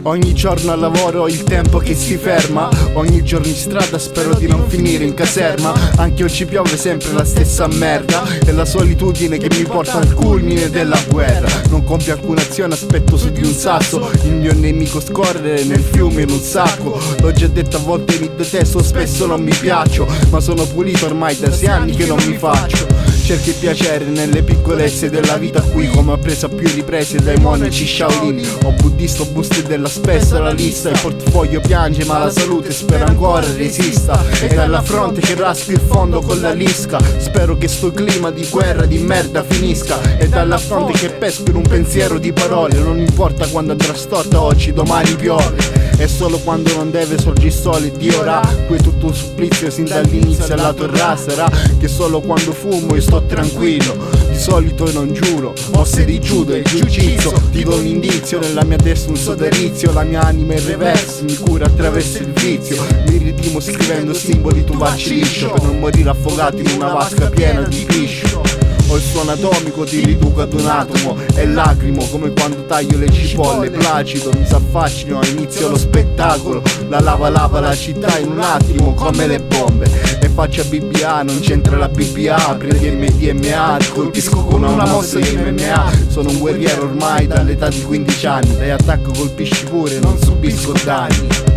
Ogni giorno al lavoro ho il tempo che si ferma, ogni giorno in strada spero di non finire in caserma. Anche oggi piove sempre la stessa merda, è la solitudine che mi porta al culmine della guerra. Non compio alcuna azione, aspetto su di un sasso il mio nemico scorrere nel fiume in un sacco. L'ho già detto, a volte mi detesto, spesso non mi piaccio, ma sono pulito ormai da 6 anni che non mi faccio. Cerchi piacere nelle piccolezze della vita qui, come ho preso a più riprese dai monaci Shaolin. Ho buddista, ho buste della spesa, la lista, il portafoglio piange ma la salute spero ancora resista. E dalla fronte che raspi il fondo con la lisca, spero che sto clima di guerra di merda finisca. E dalla fronte che pesco in un pensiero di parole, non importa quando andrà storta oggi, domani piove. E solo quando non deve sorgere il sole Dio ora, qui è tutto un supplizio sin dall'inizio alla torra. Sarà che solo quando fumo io sto tranquillo, di solito non giuro, mosse di judo e jiu-jitsu. Ti do un indizio, nella mia testa un sodalizio, la mia anima in reverse mi cura attraverso il vizio. Mi ridimo scrivendo simboli, tu vacci liscio, per non morire affogato in una vasca piena di piscio. Ho il suono atomico, ti riduco ad un atomo e lacrimo come quando taglio le cipolle. Placido, mi s'affacino, inizio lo spettacolo. La lava lava la città in un attimo come le bombe. E faccio BBA, non c'entra la BBA. Prendi MDMA, ti colpisco con una mossa di MMA. Sono un guerriero ormai dall'età di 15 anni. Dai attacco colpisci pure, non subisco danni.